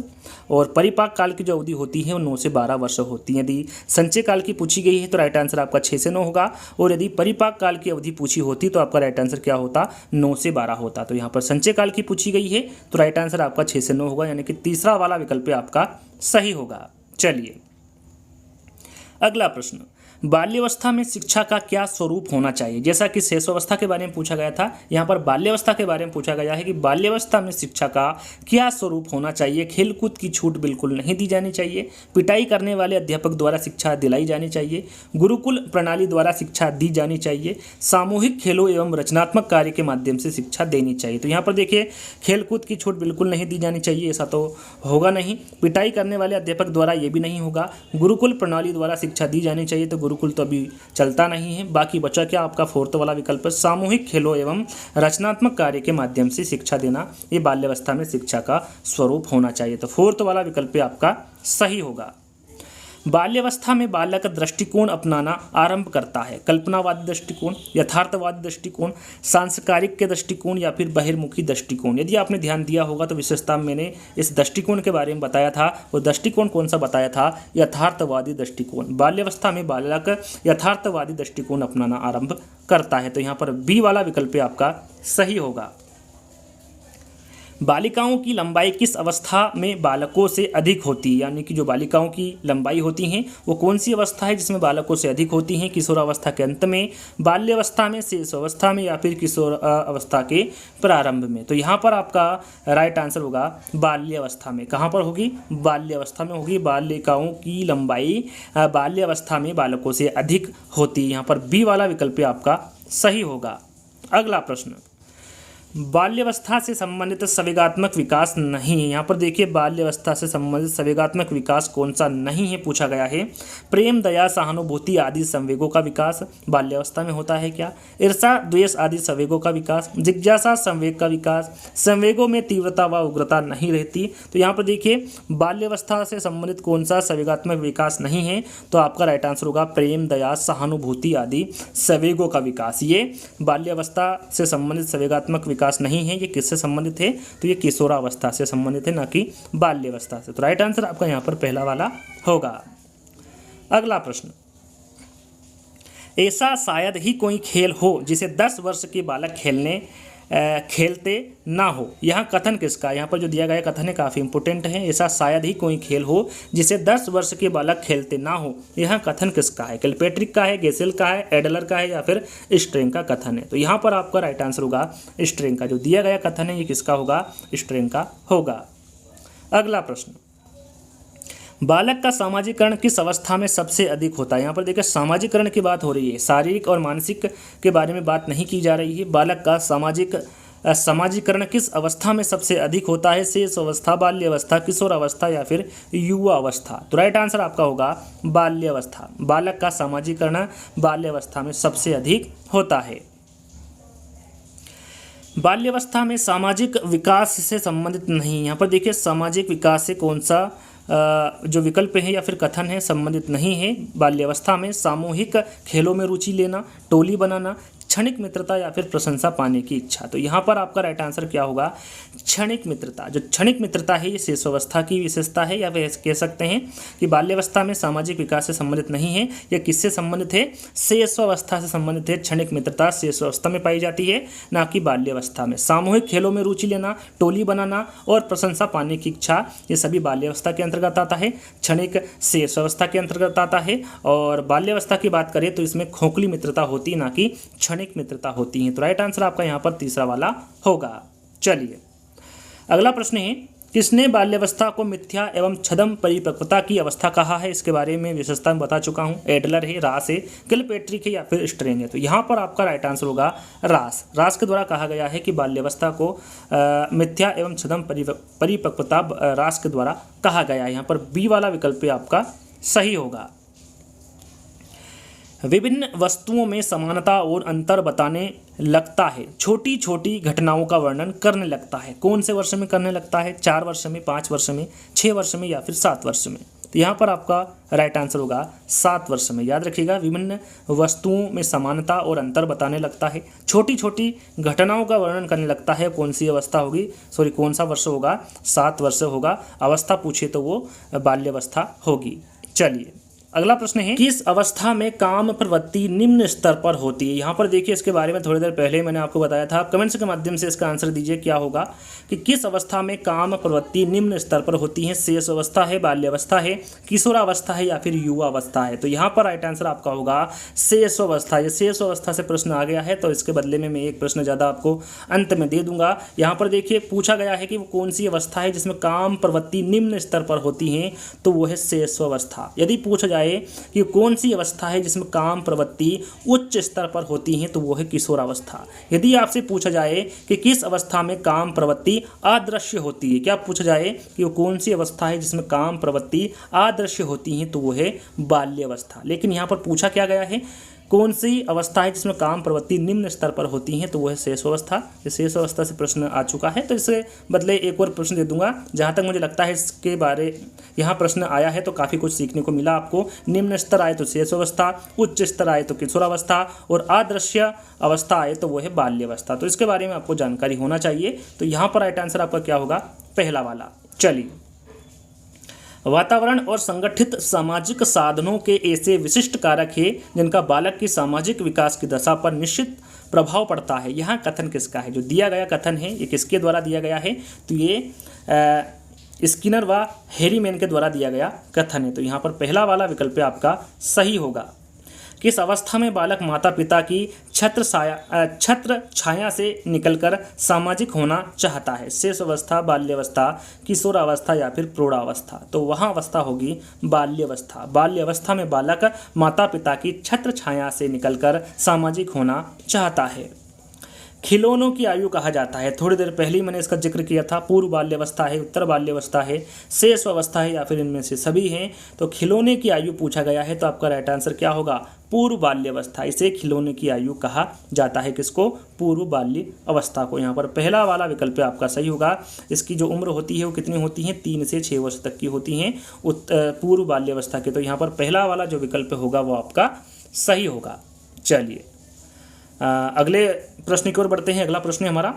और परिपाक काल की जो अवधि होती है वो 9 से 12 वर्ष होती है। यदि संचय काल की पूछी गई है तो राइट आंसर आपका 6 से 9 होगा, और यदि परिपाक काल की अवधि पूछी होती तो आपका राइट आंसर क्या होता? 9 से 12 होता। तो यहाँ पर संचय काल की पूछी गई है तो राइट आंसर आपका 6 से 9 होगा, यानी कि तीसरा वाला विकल्प आपका सही होगा। चलिए, अगला प्रश्न, बाल्यावस्था में शिक्षा का क्या स्वरूप होना चाहिए। जैसा कि शिशुअवस्था के बारे में पूछा गया था, यहाँ पर बाल्यावस्था के बारे में पूछा गया है कि बाल्यावस्था में शिक्षा का क्या स्वरूप होना चाहिए। खेलकूद की छूट बिल्कुल नहीं दी जानी चाहिए। पिटाई करने वाले अध्यापक द्वारा शिक्षा दिलाई जानी चाहिए। गुरुकुल प्रणाली द्वारा शिक्षा दी जानी चाहिए। सामूहिक खेलों एवं रचनात्मक कार्य के माध्यम से शिक्षा देनी चाहिए। तो यहाँ पर देखिए, खेलकूद की छूट बिल्कुल नहीं दी जानी चाहिए, ऐसा तो होगा नहीं। पिटाई करने वाले अध्यापक द्वारा ये भी नहीं होगा। गुरुकुल प्रणाली द्वारा शिक्षा दी जानी चाहिए, तो गुरुकुल तो अभी चलता नहीं है। बाकी बचा क्या आपका फोर्थ वाला विकल्प है, सामूहिक खेलों एवं रचनात्मक कार्य के माध्यम से शिक्षा देना, ये बाल्यावस्था में शिक्षा का स्वरूप होना चाहिए। तो फोर्थ वाला विकल्प आपका सही होगा। बाल्यावस्था में बालक दृष्टिकोण अपनाना आरंभ करता है। कल्पनावादी दृष्टिकोण, यथार्थवादी दृष्टिकोण, सांस्कारिक के दृष्टिकोण या फिर बहिर्मुखी दृष्टिकोण। यदि आपने ध्यान दिया होगा तो विशेषता मैंने इस दृष्टिकोण के बारे में बताया था। वो दृष्टिकोण कौन सा बताया था, यथार्थवादी दृष्टिकोण। बाल्यावस्था में बालक यथार्थवादी दृष्टिकोण अपनाना आरंभ करता है। तो यहाँ पर बी वाला विकल्प आपका सही होगा। बालिकाओं की लंबाई किस अवस्था में बालकों से अधिक होती है, यानी कि जो बालिकाओं की लंबाई होती हैं वो कौन सी अवस्था है जिसमें बालकों से अधिक होती हैं। किशोरावस्था के अंत में, बाल्यावस्था में, शिशुअवस्था में या फिर किशोर अवस्था के प्रारंभ में। तो यहाँ पर आपका राइट आंसर होगा बाल्यावस्था में। कहाँ पर होगी, बाल्यावस्था में होगी। बालिकाओं की लंबाई बाल्यावस्था में बालकों से अधिक होती है। यहाँ पर बी वाला विकल्प आपका सही होगा। अगला प्रश्न, बाल्यावस्था से संबंधित संवेगात्मक विकास नहीं है। यहाँ पर देखिए, बाल्यावस्था से संबंधित संवेगात्मक विकास कौन सा नहीं है पूछा गया है। प्रेम, दया, सहानुभूति आदि संवेगों का विकास बाल्यावस्था में होता है क्या। ईर्षा, द्वेष आदि संवेगों का विकास, जिज्ञासा संवेग का विकास, संवेगों में तीव्रता व उग्रता नहीं रहती। तो यहाँ पर देखिए, बाल्यावस्था से संबंधित कौन सा संवेगात्मक विकास नहीं है, तो आपका राइट आंसर होगा प्रेम, दया, सहानुभूति आदि संवेगों का विकास। ये बाल्यावस्था से संबंधित संवेगात्मक विकास नहीं है। ये किससे संबंधित है, तो ये किशोरावस्था से संबंधित है, ना कि बाल्यावस्था से। तो राइट आंसर आपका यहाँ पर पहला वाला होगा। अगला प्रश्न, ऐसा शायद ही कोई खेल हो जिसे 10 वर्ष के बालक खेलते ना हो। यहाँ कथन किसका, यहाँ पर जो दिया गया कथन है काफ़ी इंपॉर्टेंट है। ऐसा शायद ही कोई खेल हो जिसे 10 वर्ष के बालक खेलते ना हो। यहाँ कथन किसका है, किलपेट्रिक का है, गेसेल का है, एडलर का है या फिर स्ट्रेंग का कथन है। तो यहाँ पर आपका राइट आंसर होगा स्ट्रेंग का। जो दिया गया कथन है ये किसका होगा, स्ट्रेंग का होगा। अगला प्रश्न, बालक का सामाजिकरण किस अवस्था में सबसे अधिक होता है। यहाँ पर देखिए, सामाजिकरण की बात हो रही है, शारीरिक और मानसिक के बारे में बात नहीं की जा रही है। बालक का सामाजिकरण किस अवस्था में सबसे अधिक होता है, शेष अवस्था, बाल्यावस्था, किशोरावस्था या फिर युवा अवस्था। तो राइट आंसर आपका होगा बाल्यावस्था। बालक का सामाजिकरण बाल्यावस्था में सबसे अधिक होता है। बाल्यावस्था में सामाजिक विकास से संबंधित नहीं। यहाँ पर देखिए, सामाजिक विकास से कौन सा जो विकल्प है या फिर कथन है संबंधित नहीं है। बाल्यावस्था में सामूहिक खेलों में रुचि लेना, टोली बनाना, क्षणिक मित्रता या फिर प्रशंसा पाने की इच्छा। तो यहाँ पर आपका राइट आंसर क्या होगा, क्षणिक मित्रता। जो क्षणिक मित्रता है ये शिशुअवस्था की विशेषता है, या फिर कह सकते हैं कि बाल्यावस्था में सामाजिक विकास से संबंधित नहीं है। यह किससे संबंधित है, शिशुअवस्था से संबंधित है। क्षणिक मित्रता शिशुअवस्था में पाई जाती है, ना कि बाल्यावस्था में। सामूहिक खेलों में रुचि लेना, टोली बनाना और प्रशंसा पाने की इच्छा, ये सभी बाल्यावस्था के अंतर्गत आता है। क्षणिक शिशुअवस्था के अंतर्गत आता है। और बाल्यावस्था की बात करें तो इसमें खोखली मित्रता होती है, ना कि क्षणिक मित्रता होती है। तो राइट आंसर आपका यहाँ पर तीसरा वाला होगा। चलिए, अगला प्रश्न है, किसने बाल्यावस्था को मिथ्या एवं छद्म परिपक्वता की अवस्था कहा है। इसके बारे में विशेषता में बता चुका हूँ। एडलर है, रास है, किलपेट्रिक है या फिर स्ट्रेंग है। तो यहाँ पर आपका राइट आंसर होगा रास। रास के द्वारा कहा गया है कि बाल्यावस्था को मिथ्या एवं छद्म परिपक्वता रास के द्वारा कहा गया है। यहाँ पर बी वाला विकल्प आपका सही होगा। विभिन्न वस्तुओं में समानता और अंतर बताने लगता है, छोटी छोटी घटनाओं का वर्णन करने लगता है। कौन से वर्ष में करने लगता है, 4 वर्ष में, 5 वर्ष में, 6 वर्ष में या फिर 7 वर्ष में। तो यहाँ पर आपका राइट आंसर होगा 7 वर्ष में। याद रखिएगा, विभिन्न वस्तुओं में समानता और अंतर बताने लगता है, छोटी छोटी घटनाओं का वर्णन करने लगता है। कौन सी अवस्था होगी, सॉरी कौन सा वर्ष होगा, 7 वर्ष होगा। अवस्था पूछे तो वो बाल्यावस्था होगी। चलिए, अगला प्रश्न है किस अवस्था में काम प्रवृत्ति निम्न स्तर पर होती है। यहाँ पर देखिए इसके बारे में थोड़ी देर पहले मैंने आपको बताया था। कमेंट्स के माध्यम से इसका आंसर दीजिए क्या होगा कि किस अवस्था में काम प्रवृत्ति निम्न स्तर पर होती है। शेष अवस्था है, बाल्यावस्था है, किशोरावस्था है या फिर युवा अवस्था है। तो यहाँ पर राइट आंसर आपका होगा शेष अवस्था। ये शेष अवस्था से प्रश्न आ गया है तो इसके बदले में मैं एक प्रश्न ज़्यादा आपको अंत में दे दूंगा। यहाँ पर देखिए पूछा गया है कि वो कौन सी अवस्था है जिसमें काम प्रवृत्ति निम्न स्तर पर होती है, तो वो है शेष अवस्था। यदि पूछा जाए कि कौन सी अवस्था है जिसमें काम प्रवृत्ति उच्च स्तर पर होती है, तो वो है किशोरावस्था। यदि आपसे पूछा जाए कि किस अवस्था में काम प्रवृत्ति अदृश्य होती है, क्या पूछा जाए कि वो कौन सी अवस्था है जिसमें काम प्रवृत्ति अदृश्य होती है, तो वो है बाल्यावस्था। लेकिन यहाँ पर पूछा क्या गया है, कौन सी अवस्था है जिसमें काम प्रवृत्ति निम्न स्तर पर होती है, तो वो है शेष अवस्था। ये शेष अवस्था से प्रश्न आ चुका है तो इसके बदले एक और प्रश्न दे दूंगा। जहाँ तक मुझे लगता है इसके बारे यहाँ प्रश्न आया है तो काफ़ी कुछ सीखने को मिला आपको। निम्न स्तर आए तो शेष अवस्था, उच्च स्तर आए तो किशोरावस्था और अदृश्य अवस्था आए तो वो है बाल्यावस्था। तो इसके बारे में आपको जानकारी होना चाहिए। तो यहाँ पर राइट आंसर आपका क्या होगा, पहला वाला। चलिए, वातावरण और संगठित सामाजिक साधनों के ऐसे विशिष्ट कारक हैं जिनका बालक की सामाजिक विकास की दशा पर निश्चित प्रभाव पड़ता है। यहाँ कथन किसका है, जो दिया गया कथन है ये किसके द्वारा दिया गया है, तो ये स्किनर व हैरीमैन के द्वारा दिया गया कथन है। तो यहाँ पर पहला वाला विकल्प आपका सही होगा। किस अवस्था में बालक माता पिता की छत्र छाया से निकलकर सामाजिक होना चाहता है। शेष अवस्था, बाल्यावस्था, किशोरावस्था या फिर प्रौढ़ावस्था। तो वहाँ अवस्था होगी बाल्यावस्था। बाल्यावस्था में बालक माता पिता की छत्र छाया से निकलकर सामाजिक होना चाहता है। खिलौनों की आयु कहा जाता है, थोड़ी देर पहले ही मैंने इसका जिक्र किया था। पूर्व बाल्यावस्था है, उत्तर बाल्यावस्था है, शेष अवस्था है या फिर इनमें से सभी हैं। तो खिलौने की आयु पूछा गया है तो आपका राइट आंसर क्या होगा, पूर्व बाल्यावस्था। इसे खिलौने की आयु कहा जाता है, किसको, पूर्व बाल्य अवस्था को। यहाँ पर पहला वाला विकल्प आपका सही होगा। इसकी जो उम्र होती है वो कितनी होती है, 3 से 6 वर्ष तक की होती हैं पूर्व बाल्यावस्था के। तो यहाँ पर पहला वाला जो विकल्प होगा वो आपका सही होगा। चलिए अगले प्रश्न की ओर बढ़ते हैं। अगला प्रश्न है हमारा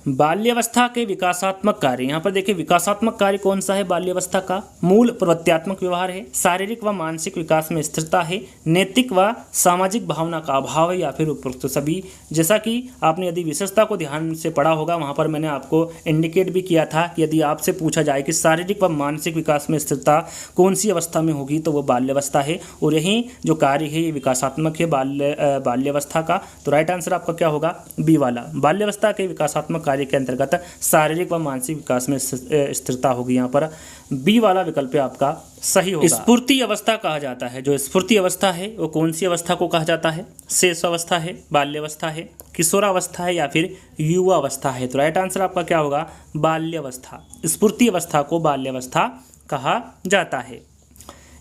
बाल्यावस्था के विकासात्मक कार्य। यहाँ पर देखिए विकासात्मक कार्य कौन सा है बाल्यावस्था का, मूल प्रवृत्त्यात्मक व्यवहार है, शारीरिक व मानसिक विकास में स्थिरता है, नैतिक व सामाजिक भावना का अभाव है या फिर उपरोक्त सभी। जैसा कि आपने यदि विशेषता को ध्यान से पढ़ा होगा वहाँ पर मैंने आपको इंडिकेट भी किया था कि यदि आपसे पूछा जाए कि शारीरिक व मानसिक विकास में स्थिरता कौन सी अवस्था में होगी तो वो बाल्यावस्था है। और यही जो कार्य है ये विकासात्मक है बाल्यावस्था का। तो राइट आंसर आपका क्या होगा, बी वाला। बाल्यावस्था के विकासात्मक कार्य के अंतर्गत शारीरिक व मानसिक विकास में स्थिरता होगी। यहाँ पर बी वाला विकल्प आपका सही होगा। स्फूर्ति अवस्था कहा जाता है, जो स्फूर्ति अवस्था है वो कौन सी अवस्था को कहा जाता है, शेष अवस्था है, बाल्यावस्था है, किशोरावस्था है या फिर युवा अवस्था है। तो राइट आंसर आपका क्या होगा, बाल्यावस्था। स्फूर्ति अवस्था को बाल्यावस्था कहा जाता है।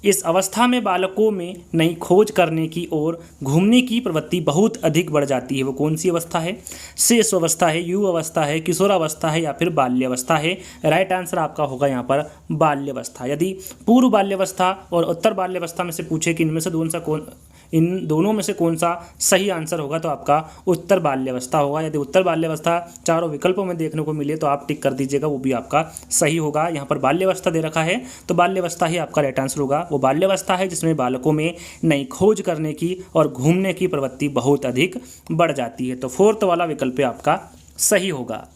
इस अवस्था में बालकों में नई खोज करने की और घूमने की प्रवृत्ति बहुत अधिक बढ़ जाती है। वो कौन सी अवस्था है, शेष अवस्था है, युवा अवस्था है, किशोरावस्था है या फिर बाल्यावस्था है। राइट आंसर आपका होगा यहाँ पर बाल्यावस्था। यदि पूर्व बाल्यावस्था और उत्तर बाल्यावस्था में से पूछे कि इन दोनों में से कौन सा सही आंसर होगा तो आपका उत्तर बाल्यावस्था होगा। यदि उत्तर बाल्यावस्था चारों विकल्पों में देखने को मिले तो आप टिक कर दीजिएगा, वो भी आपका सही होगा। यहाँ पर बाल्यावस्था दे रखा है तो बाल्यावस्था ही आपका राइट आंसर होगा। वो बाल्यावस्था है जिसमें बालकों में नई खोज करने की और घूमने की प्रवृत्ति बहुत अधिक बढ़ जाती है। तो फोर्थ वाला विकल्प आपका सही होगा।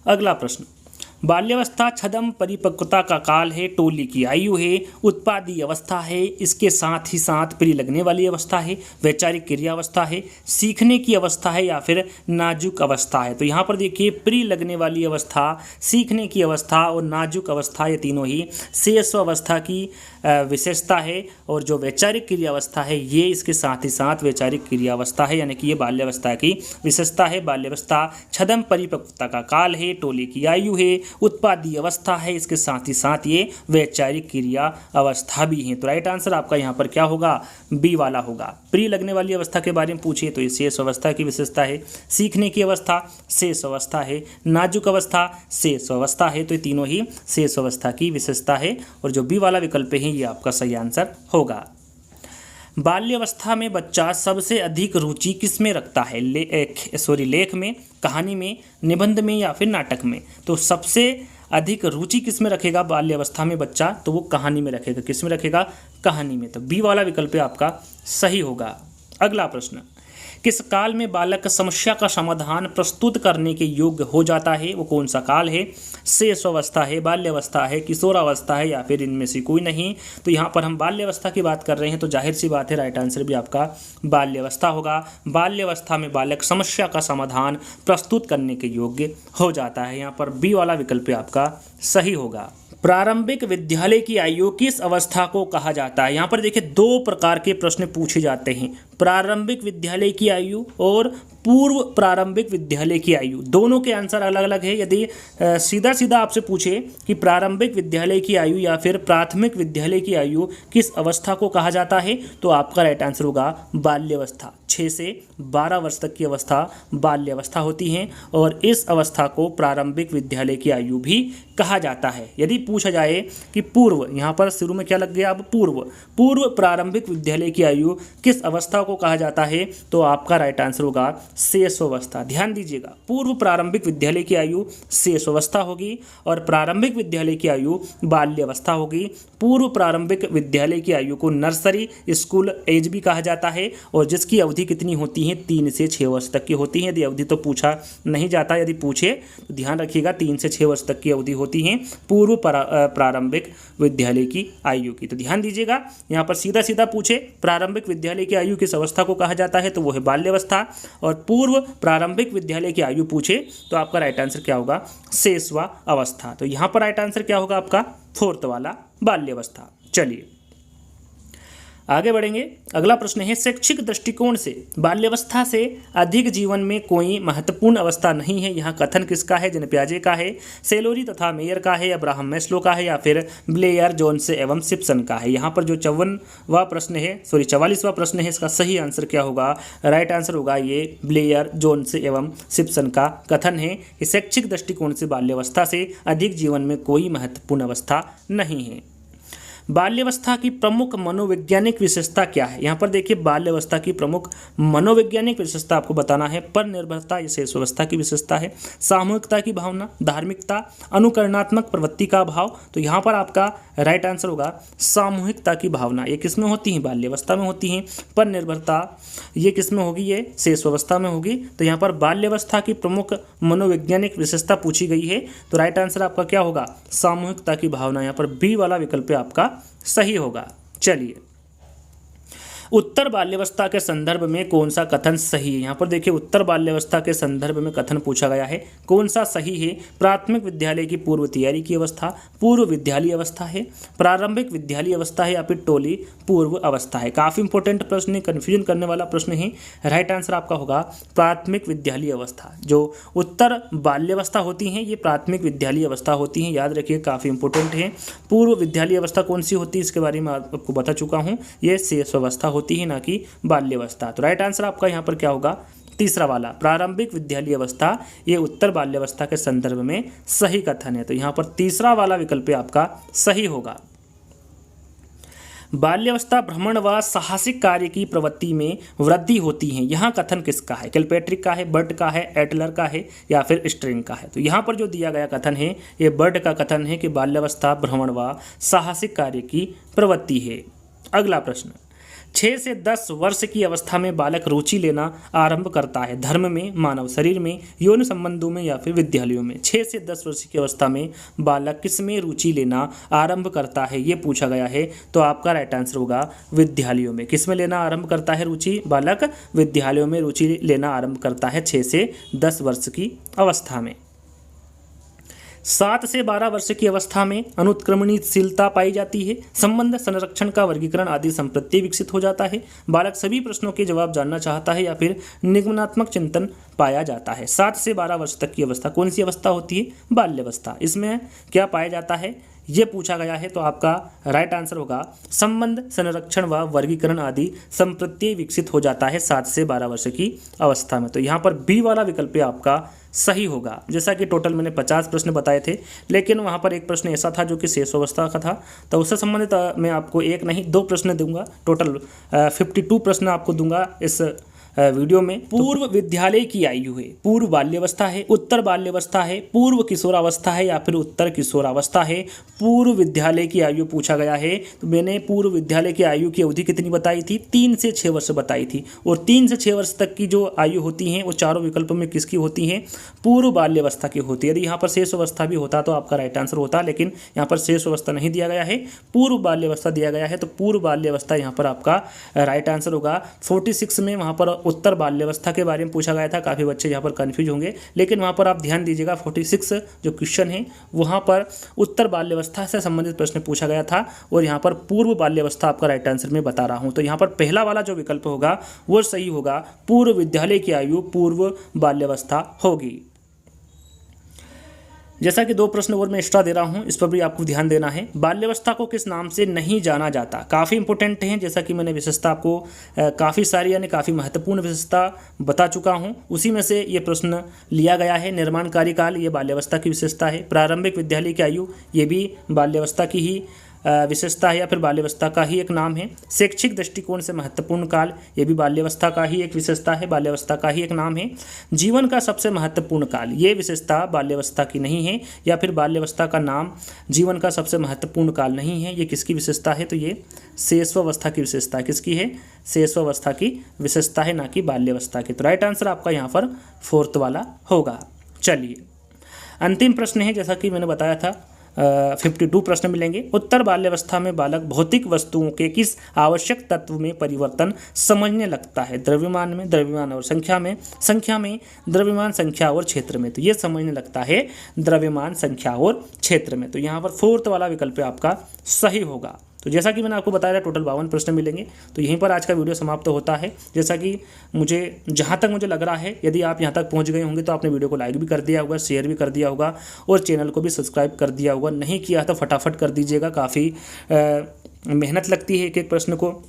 अगला प्रश्न, बाल्यावस्था छदम परिपक्वता का काल है, टोली की आयु है, उत्पादी अवस्था है, इसके साथ ही साथ प्रिय लगने वाली अवस्था है, वैचारिक क्रियावस्था है, सीखने की अवस्था है या फिर नाजुक अवस्था है। तो यहाँ पर देखिए प्रिय लगने वाली अवस्था, सीखने की अवस्था और नाजुक अवस्था ये तीनों ही शेष अवस्था की विशेषता है। और जो वैचारिक क्रियावस्था है ये इसके साथ ही साथ वैचारिक क्रियावस्था है, यानी कि ये बाल्यावस्था की विशेषता है। बाल्यावस्था छदम परिपक्वता का काल है, टोली की आयु है, उत्पादी अवस्था है, इसके साथ ही साथ ये वैचारिक क्रिया अवस्था भी है। तो राइट आंसर आपका यहाँ पर क्या होगा, बी वाला होगा। प्रिय लगने वाली अवस्था के बारे में पूछिए तो ये शेष अवस्था की विशेषता है, सीखने की अवस्था शेष अवस्था है, नाजुक अवस्था शेष अवस्था है। तो ये तीनों ही शेष अवस्था की विशेषता है और जो बी वाला विकल्प है ये आपका सही आंसर होगा। बाल्यावस्था में बच्चा सबसे अधिक रुचि किस में रखता है, लेख में, कहानी में, निबंध में या फिर नाटक में। तो सबसे अधिक रुचि किस में रखेगा बाल्यावस्था में बच्चा, तो वो कहानी में रखेगा। किस में रखेगा? कहानी में। तो बी वाला विकल्प आपका सही होगा। अगला प्रश्न, किस काल में बालक समस्या का समाधान प्रस्तुत करने के योग्य हो जाता है? वो कौन सा काल है? शैशवावस्था है, बाल्यावस्था है, किशोरावस्था है, या फिर इनमें से कोई नहीं? तो यहाँ पर हम बाल्यावस्था की बात कर रहे हैं, तो जाहिर सी बात है राइट आंसर भी आपका बाल्यावस्था होगा। बाल्यावस्था में बालक समस्या का समाधान प्रस्तुत करने के योग्य हो जाता है। यहाँ पर बी वाला विकल्प आपका सही होगा। प्रारंभिक विद्यालय की आयु किस अवस्था को कहा जाता है? यहाँ पर देखिए दो प्रकार के प्रश्न पूछे जाते हैं, प्रारंभिक विद्यालय की आयु और पूर्व प्रारंभिक विद्यालय की आयु। दोनों के आंसर अलग अलग है। यदि सीधा सीधा आपसे पूछे कि प्रारंभिक विद्यालय की आयु या फिर प्राथमिक विद्यालय की आयु किस अवस्था को कहा जाता है, तो आपका राइट आंसर होगा बाल्यावस्था। 6 से 12 वर्ष तक की अवस्था बाल्यावस्था होती है और इस अवस्था को प्रारंभिक विद्यालय की आयु भी कहा जाता है। यदि पूछा जाए कि पूर्व, यहाँ पर शुरू में क्या लग गया? अब पूर्व प्रारंभिक विद्यालय की आयु किस अवस्था को कहा जाता है, तो आपका राइट आंसर होगा शैशवावस्था। ध्यान दीजिएगा, पूर्व प्रारंभिक विद्यालय की आयु शैशवावस्था होगी और प्रारंभिक विद्यालय की आयु बाल्यावस्था होगी। पूर्व प्रारंभिक विद्यालय की आयु को नर्सरी स्कूल एज भी कहा जाता है और जिसकी अवधि कितनी होती है? 3 से 6 वर्ष तक की होती है। यदि अवधि तो पूछा नहीं जाता, यदि पूछे तो ध्यान रखिएगा 3 से 6 वर्ष तक की अवधि होती है पूर्व प्रारंभिक विद्यालय की आयु की। तो ध्यान दीजिएगा, यहाँ पर सीधा सीधा पूछे प्रारंभिक विद्यालय की आयु किस अवस्था को कहा जाता है, तो वो है बाल्यावस्था, और पूर्व प्रारंभिक विद्यालय की आयु पूछे तो आपका राइट आंसर क्या होगा? शैशवा अवस्था। तो यहाँ पर राइट आंसर क्या होगा आपका? 4th वाला बाल्यावस्था। चलिए आगे बढ़ेंगे। अगला प्रश्न है, शैक्षिक दृष्टिकोण से बाल्यावस्था से अधिक जीवन में कोई महत्वपूर्ण अवस्था नहीं है। यहाँ कथन किसका है? जेन पियाजे का है, सेलोरी तथा मेयर का है, अब्राहम मैस्लो का है, या फिर ब्लेयर जोन्स एवं सिप्सन का है? यहाँ पर जो 44वां प्रश्न है, इसका सही आंसर क्या होगा? राइट आंसर होगा ये ब्लेयर जोन्स एवं सिप्सन का कथन है कि शैक्षिक दृष्टिकोण से बाल्यावस्था से अधिक जीवन में कोई महत्वपूर्ण अवस्था नहीं है। बाल्यावस्था की प्रमुख मनोवैज्ञानिक विशेषता क्या है? यहाँ पर देखिए बाल्यावस्था की प्रमुख मनोवैज्ञानिक विशेषता आपको बताना है। पर निर्भरता ये शैशवावस्था की विशेषता है, सामूहिकता की भावना, धार्मिकता, अनुकरणात्मक प्रवृत्ति का अभाव। तो यहाँ पर आपका राइट आंसर होगा सामूहिकता की भावना। ये किस में होती है? बाल्यावस्था में होती है। पर निर्भरता ये किस में होगी? ये शैशवावस्था में होगी। तो यहाँ पर बाल्यावस्था की प्रमुख मनोवैज्ञानिक विशेषता पूछी गई है, तो राइट आंसर आपका क्या होगा? सामूहिकता की भावना। यहाँ पर बी वाला विकल्प आपका सही होगा। चलिए, उत्तर बाल्यावस्था के संदर्भ में कौन सा कथन सही है? यहाँ पर देखिए उत्तर बाल्यावस्था के संदर्भ में कथन पूछा गया है, कौन सा सही है? प्राथमिक विद्यालय की पूर्व तैयारी की अवस्था, पूर्व विद्यालय अवस्था है, प्रारंभिक विद्यालय अवस्था है, या फिर टोली पूर्व अवस्था है? काफ़ी इंपॉर्टेंट प्रश्न है, कन्फ्यूजन करने वाला प्रश्न है। राइट आंसर आपका होगा प्राथमिक विद्यालय अवस्था। जो उत्तर बाल्यावस्था होती हैं ये प्राथमिक विद्यालय अवस्था होती हैं, याद रखिए, काफ़ी इंपॉर्टेंट है। पूर्व विद्यालय अवस्था कौन सी होती है इसके बारे में आपको बता चुका हूँ, ये शैशवावस्था होती है, ना कि बाल्यावस्था। तो राइट आंसर आपका यहाँ पर क्या होगा? तीसरा वाला प्रारंभिक विद्यालय अवस्था, ये उत्तर बाल्यावस्था के संदर्भ में सही कथन है। तो यहाँ पर तीसरा वाला विकल्प आपका सही होगा। बाल्यावस्था भ्रमण व साहसिक कार्य की प्रवृत्ति में वृद्धि होती है, यहाँ कथन किसका है? किलपेट्रिक का है, बर्ड का है, एटलर का है, या फिर स्ट्रिंग का है? तो यहाँ पर जो दिया गया कथन है ये बर्ड का कथन है कि बाल्यावस्था भ्रमण व साहसिक कार्य की प्रवृत्ति है। अगला प्रश्न, 6 से 10 वर्ष की अवस्था में बालक रुचि लेना आरंभ करता है, धर्म में, मानव शरीर में, यौन संबंधों में, या फिर विद्यालयों में? 6 से 10 वर्ष की अवस्था में बालक किस में रुचि लेना आरंभ करता है, ये पूछा गया है। तो आपका राइट आंसर होगा विद्यालयों में। किस में लेना आरंभ करता है रुचि? बालक विद्यालयों में रुचि लेना आरंभ करता है 6 से 10 वर्ष की अवस्था में। 7 से 12 वर्ष की अवस्था में अनुत्क्रमणीशीलता पाई जाती है, संबंध, संरक्षण का वर्गीकरण आदि संप्रत्यय विकसित हो जाता है, बालक सभी प्रश्नों के जवाब जानना चाहता है, या फिर निगमनात्मक चिंतन पाया जाता है। 7 से 12 वर्ष तक की अवस्था कौन सी अवस्था होती है? बाल्यावस्था। इसमें क्या पाया जाता है ये पूछा गया है, तो आपका राइट आंसर होगा संबंध, संरक्षण व वर्गीकरण आदि संप्रत्यय विकसित हो जाता है 7 से 12 वर्ष की अवस्था में। तो यहाँ पर बी वाला विकल्प आपका सही होगा। जैसा कि टोटल मैंने 50 प्रश्न बताए थे, लेकिन वहाँ पर एक प्रश्न ऐसा था जो कि शैशवावस्था का था, तो उससे संबंधित मैं आपको एक नहीं 2 प्रश्न दूंगा। टोटल 52 प्रश्न आपको दूंगा इस वीडियो में। पूर्व विद्यालय की आयु है, पूर्व बाल्यावस्था है, उत्तर बाल्यावस्था है, पूर्व किशोरावस्था है या फिर उत्तर किशोरावस्था है। पूर्व विद्यालय की आयु पूछा गया है, तो मैंने पूर्व विद्यालय की आयु की अवधि कितनी बताई थी, 3 से 6 वर्ष बताई थी। और 3 से 6 वर्ष तक की जो आयु होती है वो चारों विकल्पों में किसकी होती है, पूर्व बाल्यावस्था की होती है। यदि यहाँ पर शेष अवस्था भी होता तो आपका राइट आंसर होता, लेकिन यहाँ पर शेष अवस्था नहीं दिया गया है, पूर्व बाल्यावस्था दिया गया है, तो पूर्व बाल्यावस्था यहाँ पर आपका राइट आंसर होगा। 46 में वहाँ पर उत्तर बाल्यावस्था के बारे में पूछा गया था, काफ़ी बच्चे यहाँ पर कन्फ्यूज होंगे, लेकिन वहाँ पर आप ध्यान दीजिएगा 46 जो क्वेश्चन है वहाँ पर उत्तर बाल्यावस्था से संबंधित प्रश्न पूछा गया था, और यहाँ पर पूर्व बाल्यावस्था आपका राइट आंसर में बता रहा हूँ। तो यहाँ पर पहला वाला जो विकल्प होगा वो सही होगा, पूर्व विद्यालय की आयु पूर्व बाल्यावस्था होगी। जैसा कि 2 प्रश्न और मैं एक्स्ट्रा दे रहा हूं, इस पर भी आपको ध्यान देना है। बाल्यावस्था को किस नाम से नहीं जाना जाता, काफ़ी इंपॉर्टेंट है। जैसा कि मैंने विशेषता आपको काफ़ी सारी यानी काफ़ी महत्वपूर्ण विशेषता बता चुका हूं, उसी में से ये प्रश्न लिया गया है। निर्माणकारी काल ये बाल्यावस्था की विशेषता है। प्रारंभिक विद्यालय की आयु ये भी बाल्यावस्था की ही विशेषता है या फिर बाल्यावस्था का ही एक नाम है। शैक्षिक दृष्टिकोण से महत्वपूर्ण काल ये भी बाल्यावस्था का ही एक विशेषता है, बाल्यावस्था का ही एक नाम है। जीवन का सबसे महत्वपूर्ण काल ये विशेषता बाल्यावस्था की नहीं है, या फिर बाल्यावस्था का नाम जीवन का सबसे महत्वपूर्ण काल नहीं है। ये किसकी विशेषता है, तो ये शैशवावस्था की विशेषता है। किसकी है, शैशवावस्था की विशेषता है, ना कि बाल्यावस्था की। तो राइट आंसर आपका यहाँ पर 4th वाला होगा। चलिए अंतिम प्रश्न है, जैसा कि मैंने बताया था 52 प्रश्न मिलेंगे। उत्तर बाल्यावस्था में बालक भौतिक वस्तुओं के किस आवश्यक तत्व में परिवर्तन समझने लगता है, द्रव्यमान में, द्रव्यमान और संख्या में, संख्या में, द्रव्यमान, संख्या और क्षेत्र में। तो ये समझने लगता है द्रव्यमान, संख्या और क्षेत्र में। तो यहाँ पर 4th वाला विकल्प आपका सही होगा। तो जैसा कि मैंने आपको बताया टोटल 52 प्रश्न मिलेंगे। तो यहीं पर आज का वीडियो समाप्त होता है। जैसा कि जहाँ तक मुझे लग रहा है, यदि आप यहाँ तक पहुँच गए होंगे तो आपने वीडियो को लाइक भी कर दिया होगा, शेयर भी कर दिया होगा और चैनल को भी सब्सक्राइब कर दिया होगा। नहीं किया तो फटाफट कर दीजिएगा। काफ़ी मेहनत लगती है एक एक प्रश्न को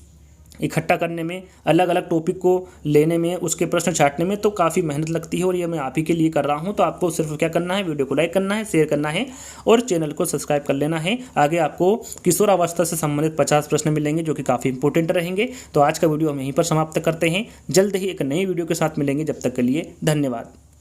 इकट्ठा करने में, अलग अलग टॉपिक को लेने में, उसके प्रश्न छांटने में, तो काफ़ी मेहनत लगती है और ये मैं आप ही के लिए कर रहा हूँ। तो आपको सिर्फ क्या करना है, वीडियो को लाइक करना है, शेयर करना है और चैनल को सब्सक्राइब कर लेना है। आगे आपको किशोरावस्था से संबंधित 50 प्रश्न मिलेंगे जो कि काफ़ी इंपॉर्टेंट रहेंगे। तो आज का वीडियो हम यहीं पर समाप्त करते हैं। जल्द ही एक नई वीडियो के साथ मिलेंगे। जब तक के लिए धन्यवाद।